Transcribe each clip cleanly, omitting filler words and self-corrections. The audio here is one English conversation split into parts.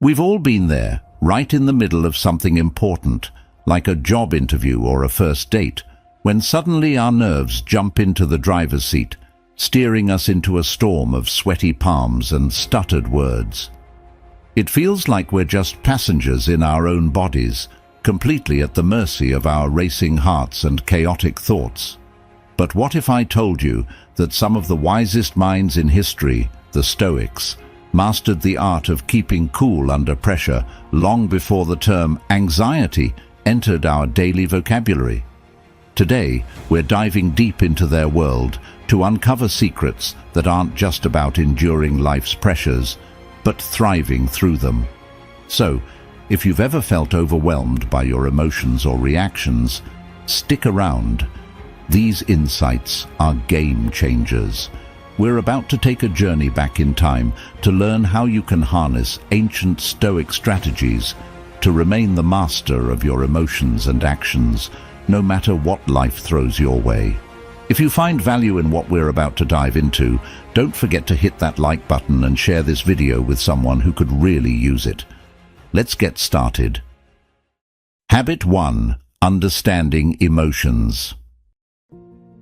We've all been there, right in the middle of something important, like a job interview or a first date, when suddenly our nerves jump into the driver's seat, steering us into a storm of sweaty palms and stuttered words. It feels like we're just passengers in our own bodies, completely at the mercy of our racing hearts and chaotic thoughts. But what if I told you that some of the wisest minds in history, the Stoics, mastered the art of keeping cool under pressure long before the term anxiety entered our daily vocabulary? Today, we're diving deep into their world to uncover secrets that aren't just about enduring life's pressures, but thriving through them. So, if you've ever felt overwhelmed by your emotions or reactions, stick around. These insights are game changers. We're about to take a journey back in time to learn how you can harness ancient Stoic strategies to remain the master of your emotions and actions, no matter what life throws your way. If you find value in what we're about to dive into, don't forget to hit that like button and share this video with someone who could really use it. Let's get started. Habit 1. Understanding emotions.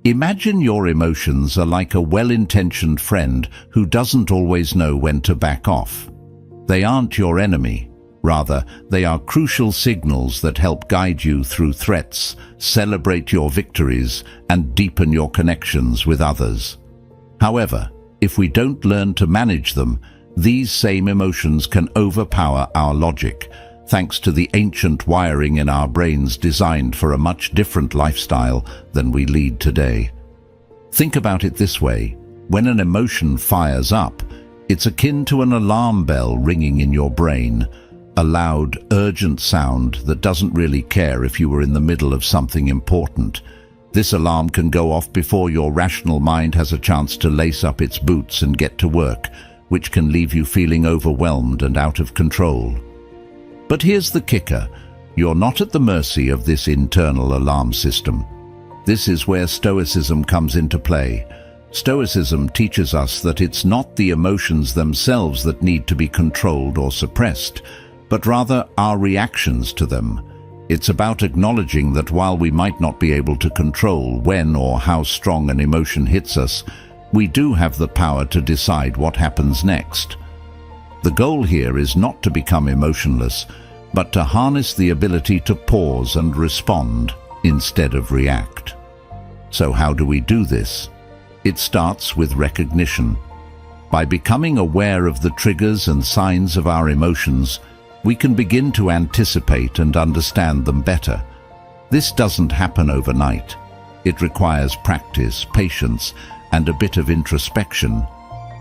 Imagine your emotions are like a well-intentioned friend who doesn't always know when to back off. They aren't your enemy. Rather, they are crucial signals that help guide you through threats, celebrate your victories, and deepen your connections with others. However, if we don't learn to manage them, these same emotions can overpower our logic, thanks to the ancient wiring in our brains designed for a much different lifestyle than we lead today. Think about it this way: when an emotion fires up, it's akin to an alarm bell ringing in your brain, a loud, urgent sound that doesn't really care if you were in the middle of something important. This alarm can go off before your rational mind has a chance to lace up its boots and get to work, which can leave you feeling overwhelmed and out of control. But here's the kicker: you're not at the mercy of this internal alarm system. This is where Stoicism comes into play. Stoicism teaches us that it's not the emotions themselves that need to be controlled or suppressed, but rather our reactions to them. It's about acknowledging that while we might not be able to control when or how strong an emotion hits us, we do have the power to decide what happens next. The goal here is not to become emotionless, but to harness the ability to pause and respond instead of react. So how do we do this? It starts with recognition. By becoming aware of the triggers and signs of our emotions, we can begin to anticipate and understand them better. This doesn't happen overnight. It requires practice, patience, and a bit of introspection.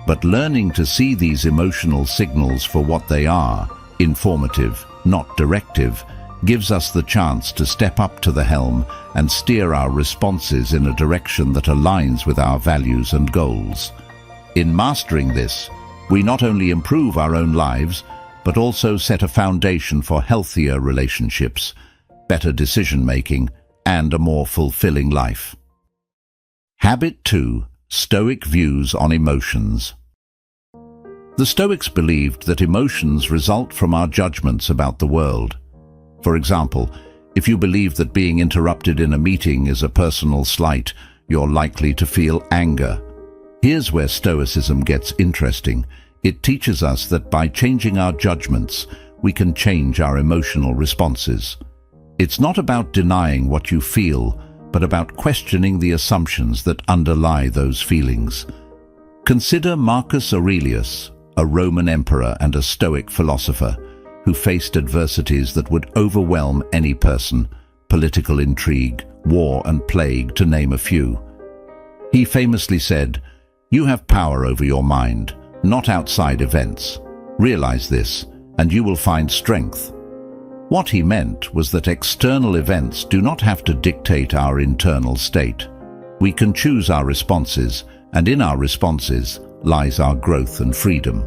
But learning to see these emotional signals for what they are, informative, not directive, gives us the chance to step up to the helm and steer our responses in a direction that aligns with our values and goals. In mastering this, we not only improve our own lives, but also set a foundation for healthier relationships, better decision-making, and a more fulfilling life. Habit 2. Stoic views on emotions. The Stoics believed that emotions result from our judgments about the world. For example, if you believe that being interrupted in a meeting is a personal slight, you're likely to feel anger. Here's where Stoicism gets interesting. It teaches us that by changing our judgments, we can change our emotional responses. It's not about denying what you feel, but about questioning the assumptions that underlie those feelings. Consider Marcus Aurelius, a Roman emperor and a Stoic philosopher, who faced adversities that would overwhelm any person: political intrigue, war, and plague, to name a few. He famously said, "You have power over your mind, not outside events. Realize this, and you will find strength." What he meant was that external events do not have to dictate our internal state. We can choose our responses, and in our responses lies our growth and freedom.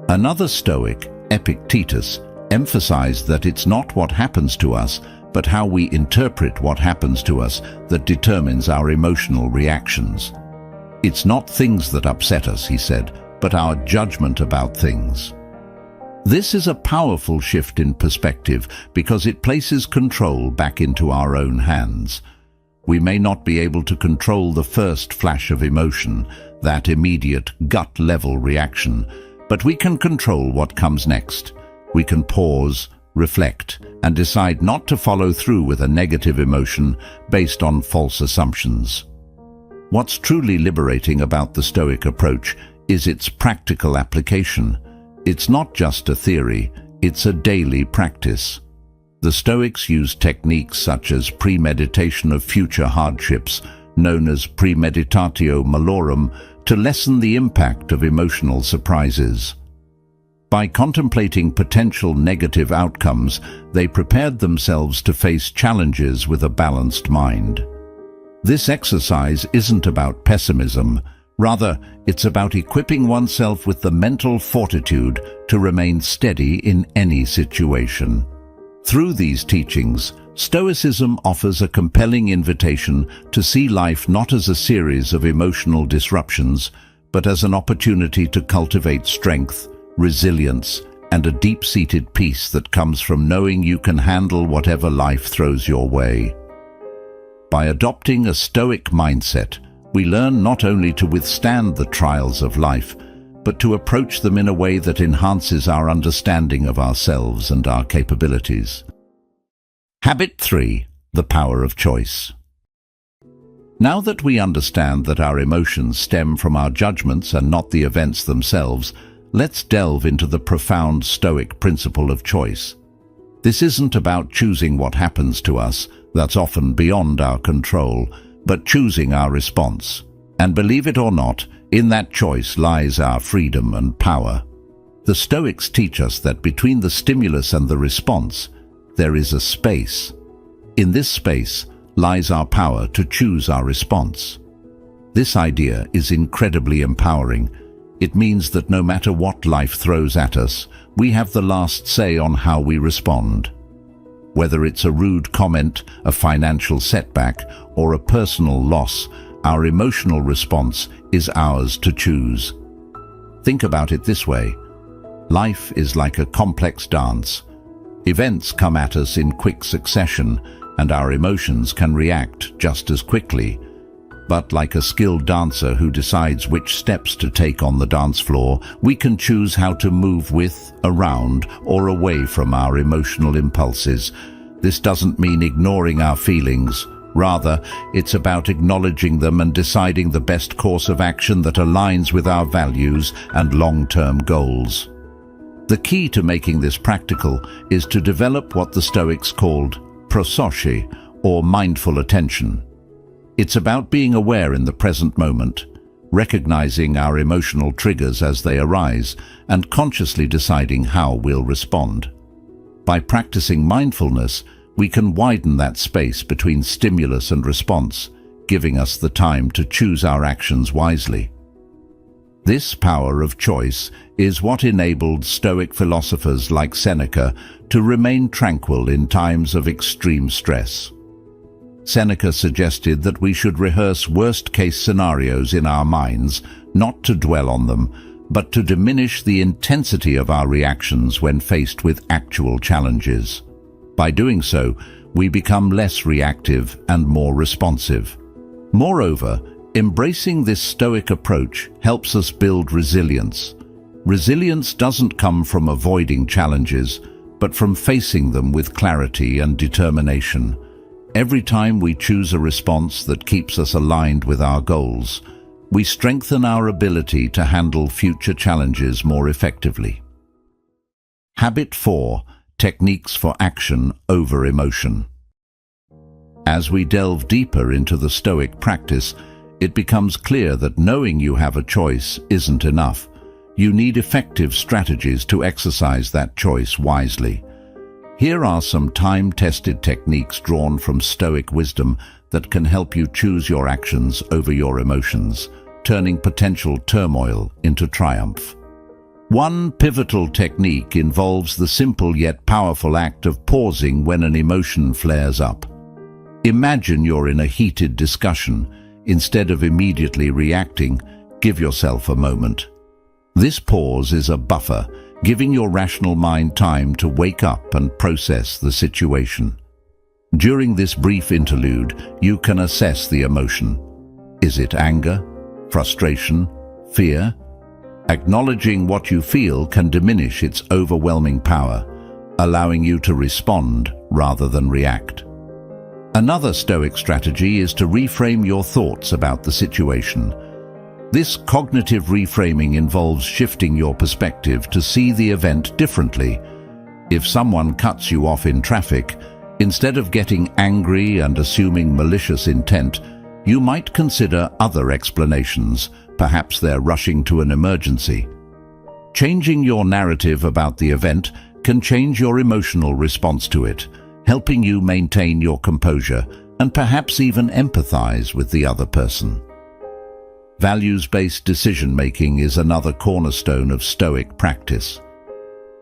Another Stoic, Epictetus, emphasized that it's not what happens to us, but how we interpret what happens to us that determines our emotional reactions. It's not things that upset us, he said, but our judgment about things. This is a powerful shift in perspective because it places control back into our own hands. We may not be able to control the first flash of emotion, that immediate gut-level reaction, but we can control what comes next. We can pause, reflect, and decide not to follow through with a negative emotion based on false assumptions. What's truly liberating about the Stoic approach is its practical application. It's not just a theory, it's a daily practice. The Stoics use techniques such as premeditation of future hardships, known as premeditatio malorum, to lessen the impact of emotional surprises. By contemplating potential negative outcomes, they prepared themselves to face challenges with a balanced mind. This exercise isn't about pessimism. Rather, it's about equipping oneself with the mental fortitude to remain steady in any situation. Through these teachings, Stoicism offers a compelling invitation to see life not as a series of emotional disruptions, but as an opportunity to cultivate strength, resilience, and a deep-seated peace that comes from knowing you can handle whatever life throws your way. By adopting a Stoic mindset, we learn not only to withstand the trials of life, but to approach them in a way that enhances our understanding of ourselves and our capabilities. Habit 3. The power of choice. Now that we understand that our emotions stem from our judgments and not the events themselves, let's delve into the profound Stoic principle of choice. This isn't about choosing what happens to us, that's often beyond our control, but choosing our response. And believe it or not, in that choice lies our freedom and power. The Stoics teach us that between the stimulus and the response, there is a space. In this space lies our power to choose our response. This idea is incredibly empowering. It means that no matter what life throws at us, we have the last say on how we respond. Whether it's a rude comment, a financial setback, or a personal loss, our emotional response is ours to choose. Think about it this way. Life is like a complex dance. Events come at us in quick succession, and our emotions can react just as quickly. But like a skilled dancer who decides which steps to take on the dance floor, we can choose how to move with, around, or away from our emotional impulses. This doesn't mean ignoring our feelings. Rather, it's about acknowledging them and deciding the best course of action that aligns with our values and long-term goals. The key to making this practical is to develop what the Stoics called prosophe, or mindful attention. It's about being aware in the present moment, recognizing our emotional triggers as they arise, and consciously deciding how we'll respond. By practicing mindfulness, we can widen that space between stimulus and response, giving us the time to choose our actions wisely. This power of choice is what enabled Stoic philosophers like Seneca to remain tranquil in times of extreme stress. Seneca suggested that we should rehearse worst-case scenarios in our minds, not to dwell on them, but to diminish the intensity of our reactions when faced with actual challenges. By doing so, we become less reactive and more responsive. Moreover, embracing this Stoic approach helps us build resilience. Resilience doesn't come from avoiding challenges, but from facing them with clarity and determination. Every time we choose a response that keeps us aligned with our goals, we strengthen our ability to handle future challenges more effectively. Habit 4. Techniques for action over emotion. As we delve deeper into the Stoic practice, it becomes clear that knowing you have a choice isn't enough. You need effective strategies to exercise that choice wisely. Here are some time-tested techniques drawn from Stoic wisdom that can help you choose your actions over your emotions, turning potential turmoil into triumph. One pivotal technique involves the simple yet powerful act of pausing when an emotion flares up. Imagine you're in a heated discussion. Instead of immediately reacting, give yourself a moment. This pause is a buffer, giving your rational mind time to wake up and process the situation. During this brief interlude, you can assess the emotion. Is it anger, frustration, fear? Acknowledging what you feel can diminish its overwhelming power, allowing you to respond rather than react. Another Stoic strategy is to reframe your thoughts about the situation. This cognitive reframing involves shifting your perspective to see the event differently. If someone cuts you off in traffic, instead of getting angry and assuming malicious intent, you might consider other explanations. Perhaps they're rushing to an emergency. Changing your narrative about the event can change your emotional response to it, helping you maintain your composure and perhaps even empathize with the other person. Values-based decision-making is another cornerstone of Stoic practice.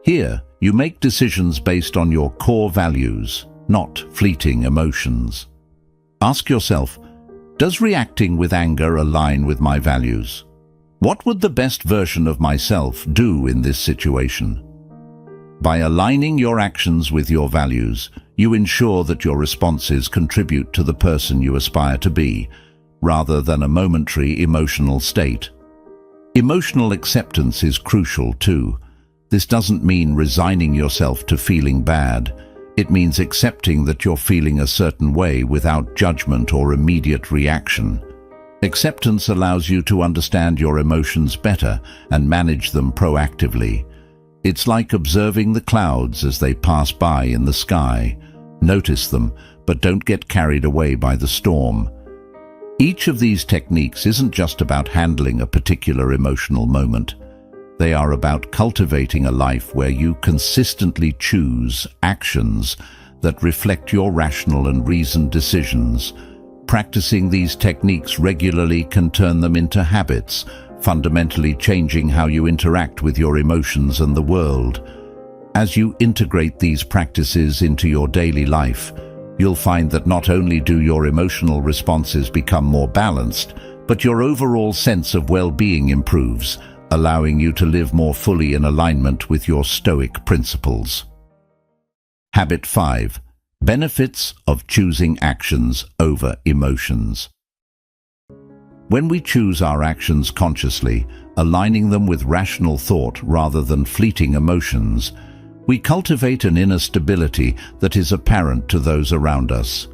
Here, you make decisions based on your core values, not fleeting emotions. Ask yourself, does reacting with anger align with my values? What would the best version of myself do in this situation? By aligning your actions with your values, you ensure that your responses contribute to the person you aspire to be, rather than a momentary emotional state. Emotional acceptance is crucial too. This doesn't mean resigning yourself to feeling bad. It means accepting that you're feeling a certain way without judgment or immediate reaction. Acceptance allows you to understand your emotions better and manage them proactively. It's like observing the clouds as they pass by in the sky. Notice them, but don't get carried away by the storm. Each of these techniques isn't just about handling a particular emotional moment. They are about cultivating a life where you consistently choose actions that reflect your rational and reasoned decisions. Practicing these techniques regularly can turn them into habits, fundamentally changing how you interact with your emotions and the world. As you integrate these practices into your daily life, you'll find that not only do your emotional responses become more balanced, but your overall sense of well-being improves, allowing you to live more fully in alignment with your Stoic principles. Habit 5. Benefits of choosing actions over emotions. When we choose our actions consciously, aligning them with rational thought rather than fleeting emotions, we cultivate an inner stability that is apparent to those around us.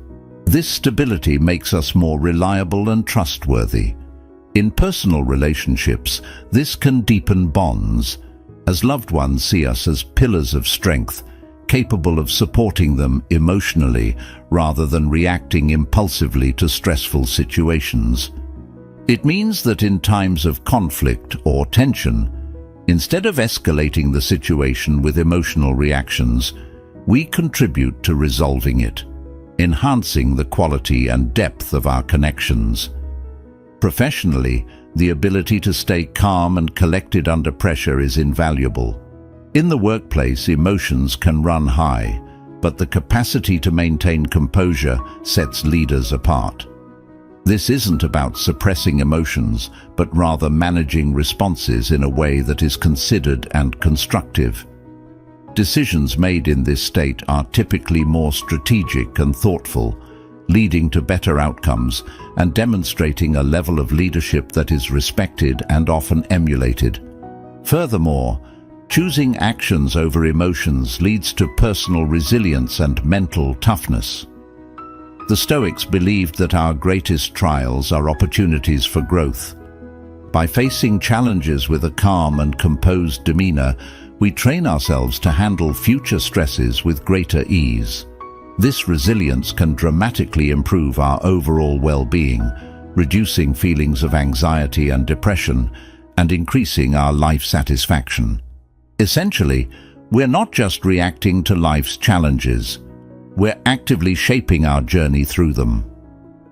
This stability makes us more reliable and trustworthy. In personal relationships, this can deepen bonds, as loved ones see us as pillars of strength, capable of supporting them emotionally rather than reacting impulsively to stressful situations. It means that in times of conflict or tension, instead of escalating the situation with emotional reactions, we contribute to resolving it, enhancing the quality and depth of our connections. Professionally, the ability to stay calm and collected under pressure is invaluable. In the workplace, emotions can run high, but the capacity to maintain composure sets leaders apart. This isn't about suppressing emotions, but rather managing responses in a way that is considered and constructive. Decisions made in this state are typically more strategic and thoughtful, leading to better outcomes and demonstrating a level of leadership that is respected and often emulated. Furthermore, choosing actions over emotions leads to personal resilience and mental toughness. The Stoics believed that our greatest trials are opportunities for growth. By facing challenges with a calm and composed demeanor, we train ourselves to handle future stresses with greater ease. This resilience can dramatically improve our overall well-being, reducing feelings of anxiety and depression, and increasing our life satisfaction. Essentially, we're not just reacting to life's challenges, we're actively shaping our journey through them.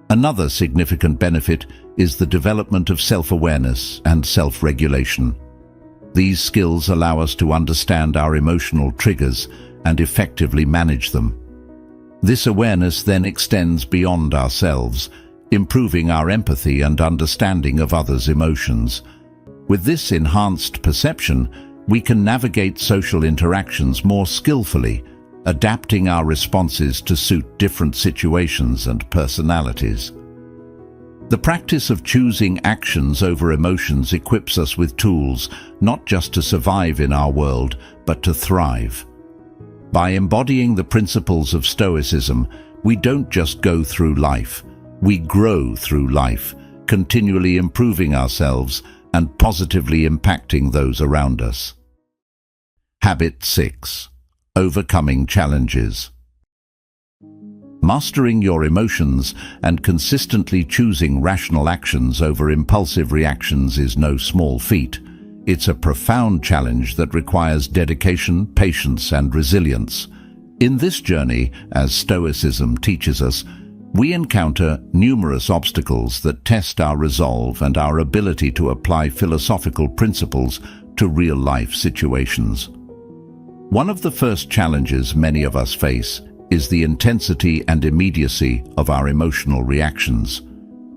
Another significant benefit is the development of self-awareness and self-regulation. These skills allow us to understand our emotional triggers and effectively manage them. This awareness then extends beyond ourselves, improving our empathy and understanding of others' emotions. With this enhanced perception, we can navigate social interactions more skillfully, adapting our responses to suit different situations and personalities. The practice of choosing actions over emotions equips us with tools not just to survive in our world, but to thrive. By embodying the principles of Stoicism, we don't just go through life, we grow through life, continually improving ourselves and positively impacting those around us. Habit 6. Overcoming challenges. Mastering your emotions and consistently choosing rational actions over impulsive reactions is no small feat. It's a profound challenge that requires dedication, patience, and resilience. In this journey, as Stoicism teaches us, we encounter numerous obstacles that test our resolve and our ability to apply philosophical principles to real-life situations. One of the first challenges many of us face is the intensity and immediacy of our emotional reactions.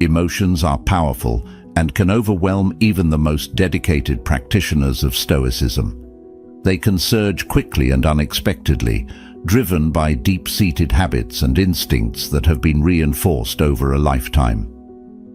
Emotions are powerful and can overwhelm even the most dedicated practitioners of Stoicism. They can surge quickly and unexpectedly, driven by deep-seated habits and instincts that have been reinforced over a lifetime.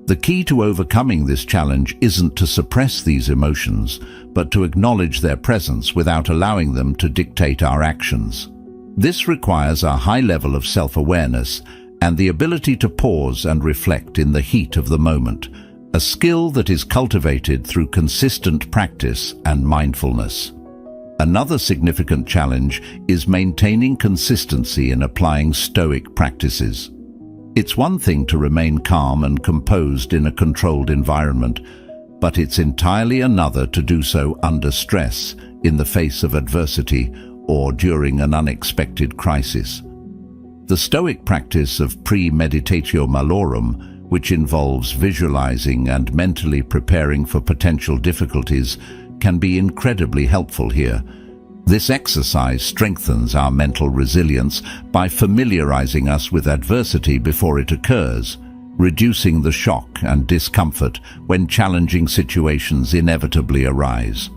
The key to overcoming this challenge isn't to suppress these emotions, but to acknowledge their presence without allowing them to dictate our actions. This requires a high level of self-awareness and the ability to pause and reflect in the heat of the moment, a skill that is cultivated through consistent practice and mindfulness. Another significant challenge is maintaining consistency in applying Stoic practices. It's one thing to remain calm and composed in a controlled environment, but it's entirely another to do so under stress, in the face of adversity, or during an unexpected crisis. The Stoic practice of premeditatio malorum, which involves visualizing and mentally preparing for potential difficulties, can be incredibly helpful here. This exercise strengthens our mental resilience by familiarizing us with adversity before it occurs, reducing the shock and discomfort when challenging situations inevitably arise.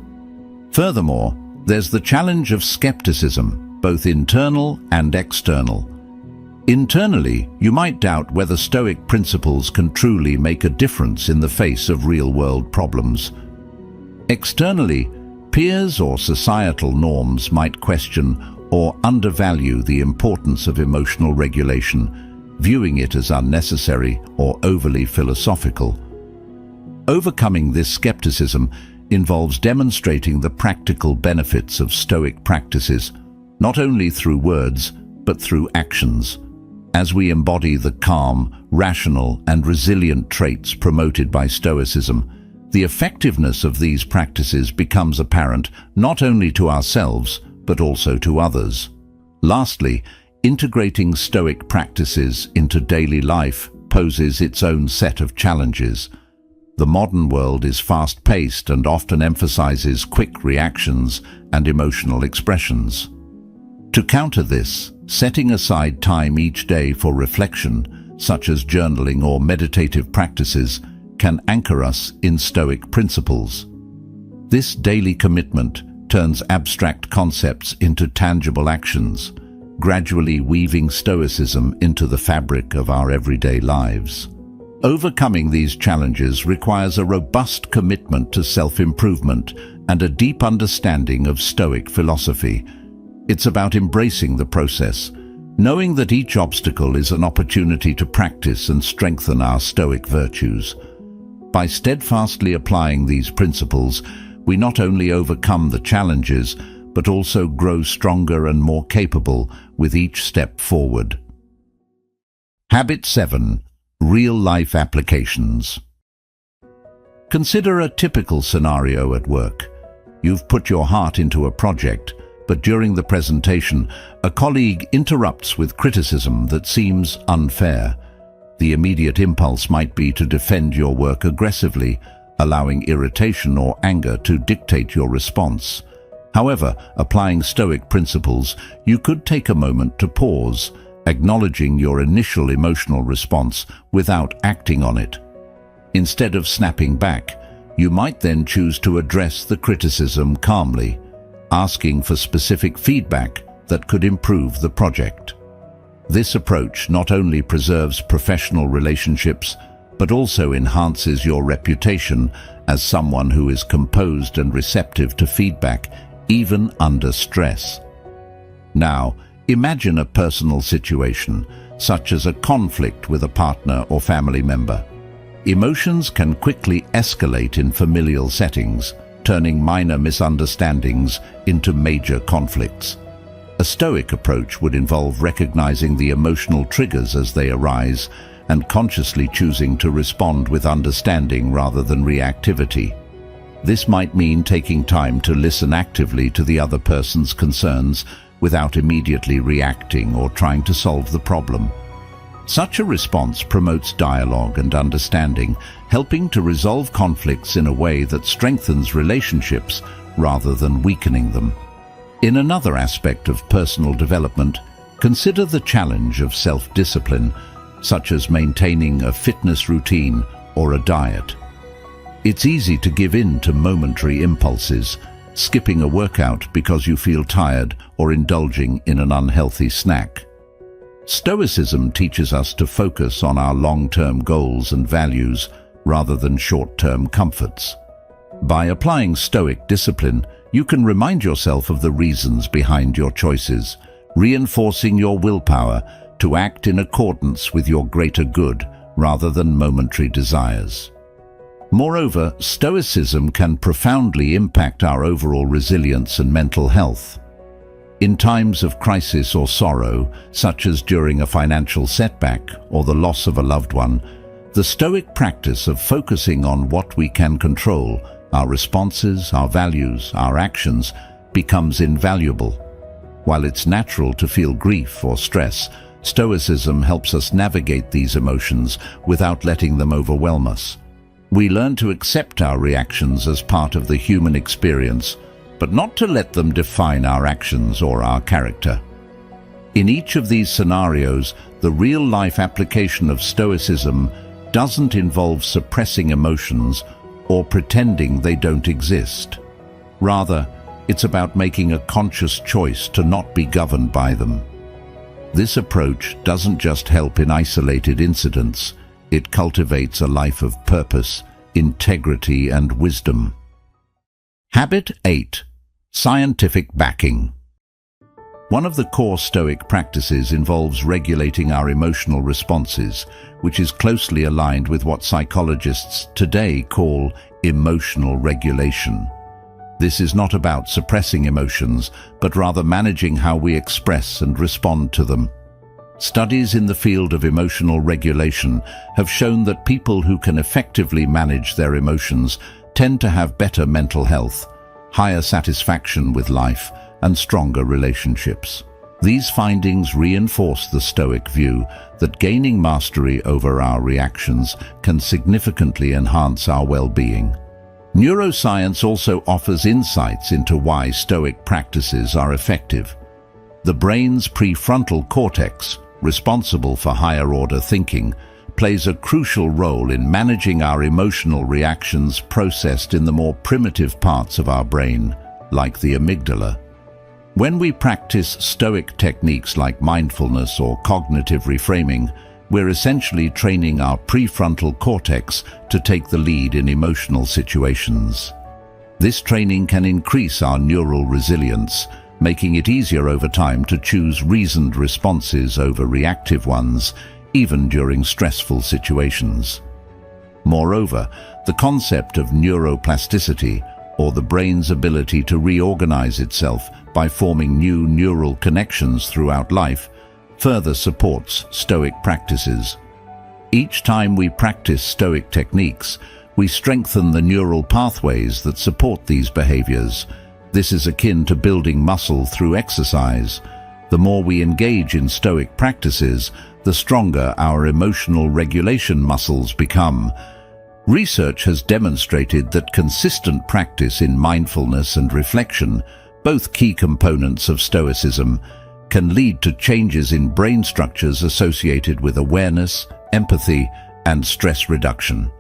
Furthermore, there's the challenge of skepticism, both internal and external. Internally, you might doubt whether Stoic principles can truly make a difference in the face of real-world problems. Externally, peers or societal norms might question or undervalue the importance of emotional regulation, viewing it as unnecessary or overly philosophical. Overcoming this skepticism involves demonstrating the practical benefits of Stoic practices, not only through words, but through actions. As we embody the calm, rational, and resilient traits promoted by Stoicism, the effectiveness of these practices becomes apparent not only to ourselves, but also to others. Lastly, integrating Stoic practices into daily life poses its own set of challenges. The modern world is fast-paced and often emphasizes quick reactions and emotional expressions. To counter this, setting aside time each day for reflection, such as journaling or meditative practices, can anchor us in Stoic principles. This daily commitment turns abstract concepts into tangible actions, gradually weaving Stoicism into the fabric of our everyday lives. Overcoming these challenges requires a robust commitment to self-improvement and a deep understanding of Stoic philosophy. It's about embracing the process, knowing that each obstacle is an opportunity to practice and strengthen our Stoic virtues. By steadfastly applying these principles, we not only overcome the challenges, but also grow stronger and more capable with each step forward. Habit 7. Real-life applications. Consider a typical scenario at work. You've put your heart into a project, but during the presentation, a colleague interrupts with criticism that seems unfair. The immediate impulse might be to defend your work aggressively, allowing irritation or anger to dictate your response. However, applying Stoic principles, you could take a moment to pause, acknowledging your initial emotional response without acting on it. Instead of snapping back, you might then choose to address the criticism calmly, asking for specific feedback that could improve the project. This approach not only preserves professional relationships, but also enhances your reputation as someone who is composed and receptive to feedback, even under stress. Now, imagine a personal situation, such as a conflict with a partner or family member. Emotions can quickly escalate in familial settings, turning minor misunderstandings into major conflicts. A Stoic approach would involve recognizing the emotional triggers as they arise and consciously choosing to respond with understanding rather than reactivity. This might mean taking time to listen actively to the other person's concerns without immediately reacting or trying to solve the problem. Such a response promotes dialogue and understanding, helping to resolve conflicts in a way that strengthens relationships rather than weakening them. In another aspect of personal development, consider the challenge of self-discipline, such as maintaining a fitness routine or a diet. It's easy to give in to momentary impulses, skipping a workout because you feel tired or indulging in an unhealthy snack. Stoicism teaches us to focus on our long-term goals and values rather than short-term comforts. By applying Stoic discipline, you can remind yourself of the reasons behind your choices, reinforcing your willpower to act in accordance with your greater good rather than momentary desires. Moreover, Stoicism can profoundly impact our overall resilience and mental health. In times of crisis or sorrow, such as during a financial setback or the loss of a loved one, the Stoic practice of focusing on what we can control, our responses, our values, our actions, becomes invaluable. While it's natural to feel grief or stress, Stoicism helps us navigate these emotions without letting them overwhelm us. We learn to accept our reactions as part of the human experience, but not to let them define our actions or our character. In each of these scenarios, the real-life application of Stoicism doesn't involve suppressing emotions or pretending they don't exist. Rather, it's about making a conscious choice to not be governed by them. This approach doesn't just help in isolated incidents, it cultivates a life of purpose, integrity, and wisdom. Habit 8. Scientific backing. One of the core Stoic practices involves regulating our emotional responses, which is closely aligned with what psychologists today call emotional regulation. This is not about suppressing emotions, but rather managing how we express and respond to them. Studies in the field of emotional regulation have shown that people who can effectively manage their emotions tend to have better mental health, higher satisfaction with life, and stronger relationships. These findings reinforce the Stoic view that gaining mastery over our reactions can significantly enhance our well-being. Neuroscience also offers insights into why Stoic practices are effective. The brain's prefrontal cortex, responsible for higher-order thinking, plays a crucial role in managing our emotional reactions processed in the more primitive parts of our brain, like the amygdala. When we practice Stoic techniques like mindfulness or cognitive reframing, we're essentially training our prefrontal cortex to take the lead in emotional situations. This training can increase our neural resilience, making it easier over time to choose reasoned responses over reactive ones, even during stressful situations. Moreover, the concept of neuroplasticity, or the brain's ability to reorganize itself by forming new neural connections throughout life, further supports Stoic practices. Each time we practice Stoic techniques, we strengthen the neural pathways that support these behaviors. This is akin to building muscle through exercise. The more we engage in Stoic practices, the stronger our emotional regulation muscles become. Research has demonstrated that consistent practice in mindfulness and reflection, both key components of Stoicism, can lead to changes in brain structures associated with awareness, empathy, and stress reduction.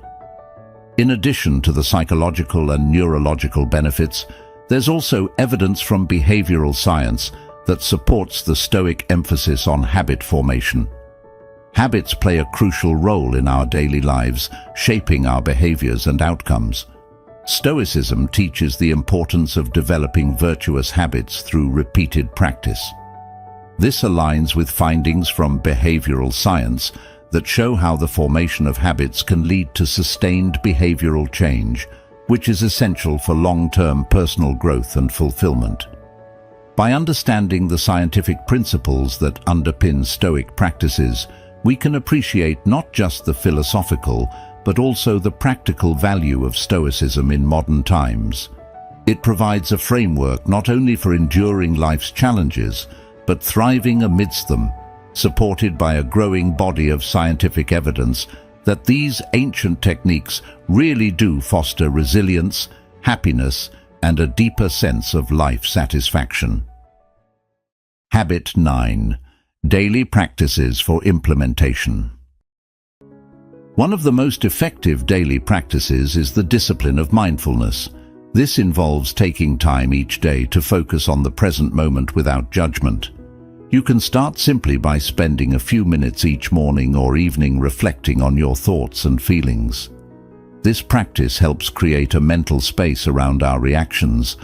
In addition to the psychological and neurological benefits, There's also evidence from behavioral science that supports the Stoic emphasis on habit formation. Habits play a crucial role in our daily lives, shaping our behaviors and outcomes. Stoicism teaches the importance of developing virtuous habits through repeated practice. This aligns with findings from behavioral science that show how the formation of habits can lead to sustained behavioral change, which is essential for long-term personal growth and fulfillment. By understanding the scientific principles that underpin Stoic practices, we can appreciate not just the philosophical, but also the practical value of Stoicism in modern times. It provides a framework not only for enduring life's challenges, but thriving amidst them, supported by a growing body of scientific evidence that these ancient techniques really do foster resilience, happiness, and a deeper sense of life satisfaction. Habit 9. Daily practices for implementation. One of the most effective daily practices is the discipline of mindfulness. This involves taking time each day to focus on the present moment without judgment. You can start simply by spending a few minutes each morning or evening reflecting on your thoughts and feelings. This practice helps create a mental space around our reactions,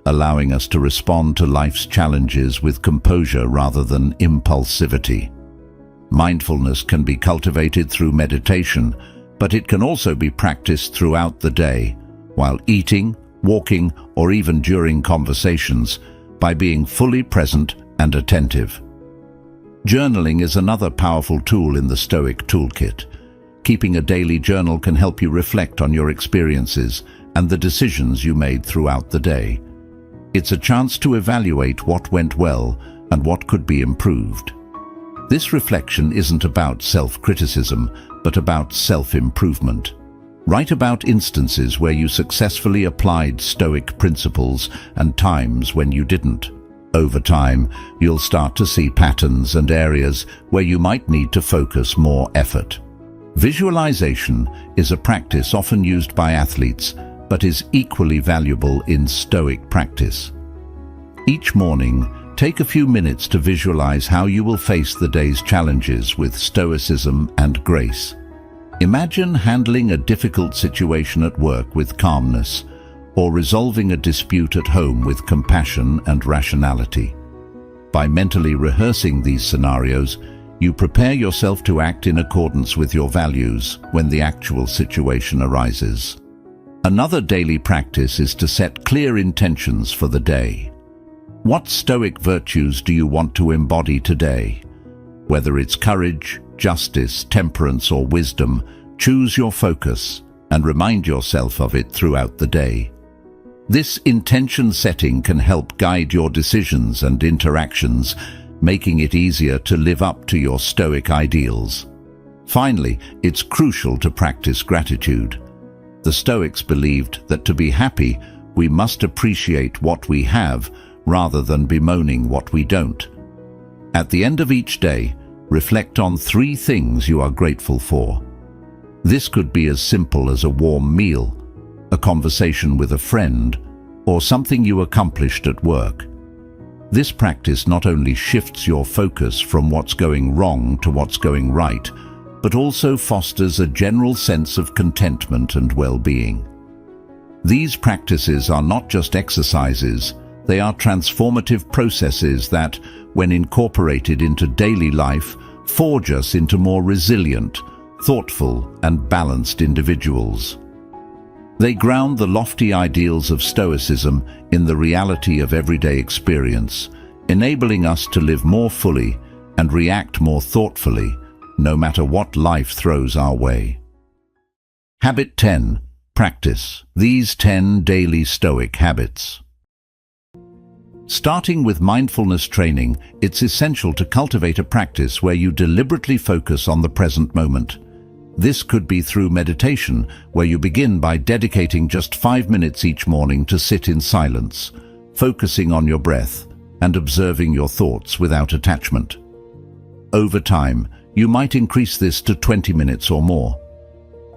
allowing us to respond to life's challenges with composure rather than impulsivity. Mindfulness can be cultivated through meditation, but it can also be practiced throughout the day, while eating, walking, or even during conversations, by being fully present and attentive. Journaling is another powerful tool in the Stoic toolkit. Keeping a daily journal can help you reflect on your experiences and the decisions you made throughout the day. It's a chance to evaluate what went well and what could be improved. This reflection isn't about self-criticism, but about self-improvement. Write about instances where you successfully applied Stoic principles and times when you didn't. Over time, you'll start to see patterns and areas where you might need to focus more effort. Visualization is a practice often used by athletes, but is equally valuable in Stoic practice. Each morning, take a few minutes to visualize how you will face the day's challenges with stoicism and grace. Imagine handling a difficult situation at work with calmness, or resolving a dispute at home with compassion and rationality. By mentally rehearsing these scenarios, you prepare yourself to act in accordance with your values when the actual situation arises. Another daily practice is to set clear intentions for the day. What Stoic virtues do you want to embody today? Whether it's courage, justice, temperance, or wisdom, choose your focus and remind yourself of it throughout the day. This intention setting can help guide your decisions and interactions, making it easier to live up to your Stoic ideals. Finally, it's crucial to practice gratitude. The Stoics believed that to be happy, we must appreciate what we have rather than bemoaning what we don't. At the end of each day, reflect on 3 things you are grateful for. This could be as simple as a warm meal, a conversation with a friend, or something you accomplished at work. This practice not only shifts your focus from what's going wrong to what's going right, but also fosters a general sense of contentment and well-being. These practices are not just exercises, they are transformative processes that, when incorporated into daily life, forge us into more resilient, thoughtful, and balanced individuals. They ground the lofty ideals of Stoicism in the reality of everyday experience, enabling us to live more fully and react more thoughtfully, no matter what life throws our way. Habit 10. Practice these 10 daily Stoic habits. Starting with mindfulness training, it's essential to cultivate a practice where you deliberately focus on the present moment. This could be through meditation, where you begin by dedicating just 5 minutes each morning to sit in silence, focusing on your breath and observing your thoughts without attachment. Over time, you might increase this to 20 minutes or more.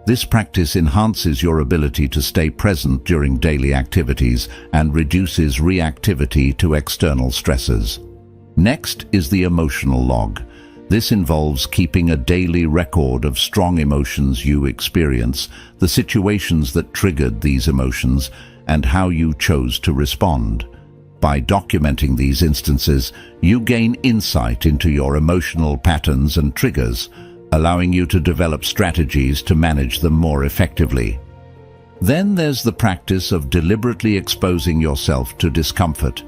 This practice enhances your ability to stay present during daily activities and reduces reactivity to external stresses. Next is the emotional log. This involves keeping a daily record of strong emotions you experience, the situations that triggered these emotions, and how you chose to respond. By documenting these instances, you gain insight into your emotional patterns and triggers, allowing you to develop strategies to manage them more effectively. Then there's the practice of deliberately exposing yourself to discomfort.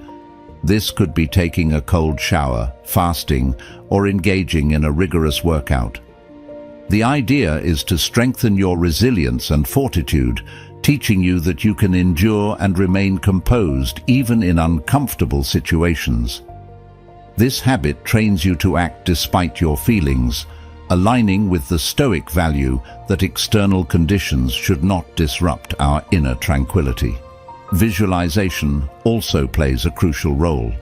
This could be taking a cold shower, fasting, or engaging in a rigorous workout. The idea is to strengthen your resilience and fortitude, teaching you that you can endure and remain composed even in uncomfortable situations. This habit trains you to act despite your feelings, aligning with the Stoic value that external conditions should not disrupt our inner tranquility. Visualization also plays a crucial role.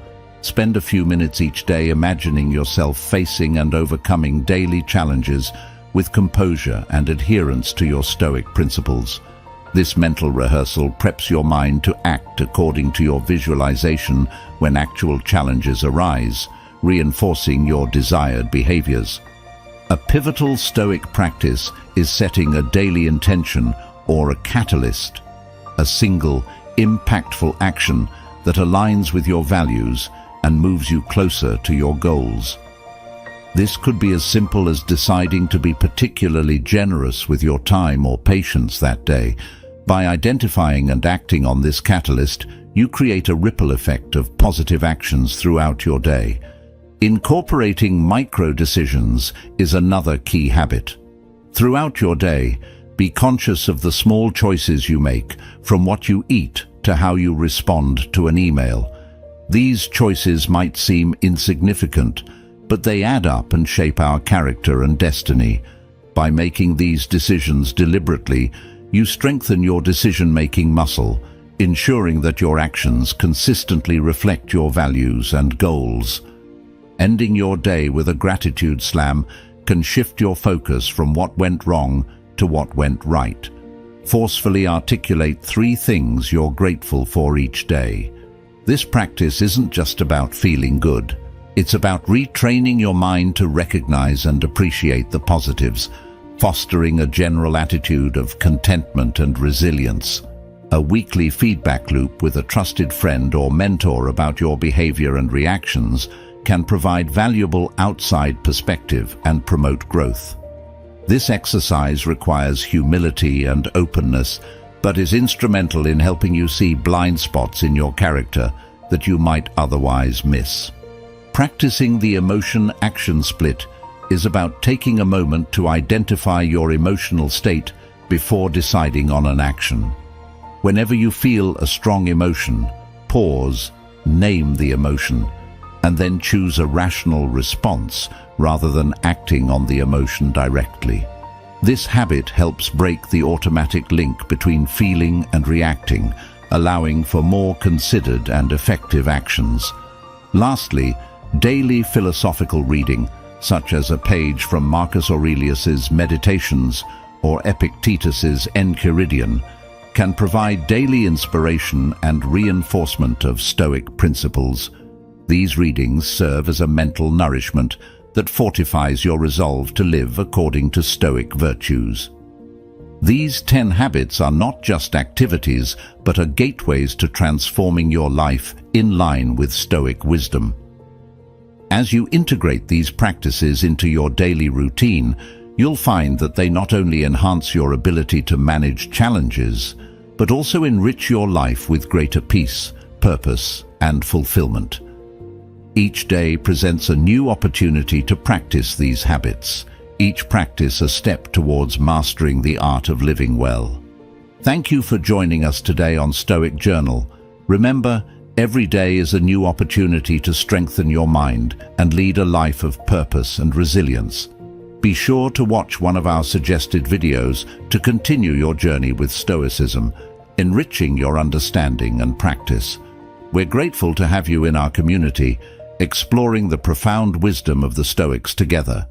Spend a few minutes each day imagining yourself facing and overcoming daily challenges with composure and adherence to your Stoic principles. This mental rehearsal preps your mind to act according to your visualization when actual challenges arise, reinforcing your desired behaviors. A pivotal Stoic practice is setting a daily intention or a catalyst, a single, impactful action that aligns with your values and moves you closer to your goals. This could be as simple as deciding to be particularly generous with your time or patience that day. By identifying and acting on this catalyst, you create a ripple effect of positive actions throughout your day. Incorporating micro-decisions is another key habit. Throughout your day, be conscious of the small choices you make, from what you eat to how you respond to an email. These choices might seem insignificant, but they add up and shape our character and destiny. By making these decisions deliberately, you strengthen your decision-making muscle, ensuring that your actions consistently reflect your values and goals. Ending your day with a gratitude slam can shift your focus from what went wrong to what went right. Forcefully articulate 3 things you're grateful for each day. This practice isn't just about feeling good. It's about retraining your mind to recognize and appreciate the positives, fostering a general attitude of contentment and resilience. A weekly feedback loop with a trusted friend or mentor about your behavior and reactions can provide valuable outside perspective and promote growth. This exercise requires humility and openness, but is instrumental in helping you see blind spots in your character that you might otherwise miss. Practicing the emotion-action split is about taking a moment to identify your emotional state before deciding on an action. Whenever you feel a strong emotion, pause, name the emotion, and then choose a rational response rather than acting on the emotion directly. This habit helps break the automatic link between feeling and reacting, allowing for more considered and effective actions. Lastly, daily philosophical reading, such as a page from Marcus Aurelius's Meditations or Epictetus's Enchiridion, can provide daily inspiration and reinforcement of Stoic principles. These readings serve as a mental nourishment that fortifies your resolve to live according to Stoic virtues. These 10 habits are not just activities, but are gateways to transforming your life in line with Stoic wisdom. As you integrate these practices into your daily routine, you'll find that they not only enhance your ability to manage challenges, but also enrich your life with greater peace, purpose, and fulfillment. Each day presents a new opportunity to practice these habits, each practice a step towards mastering the art of living well. Thank you for joining us today on Stoic Journal. Remember, every day is a new opportunity to strengthen your mind and lead a life of purpose and resilience. Be sure to watch one of our suggested videos to continue your journey with Stoicism, enriching your understanding and practice. We're grateful to have you in our community, exploring the profound wisdom of the Stoics together.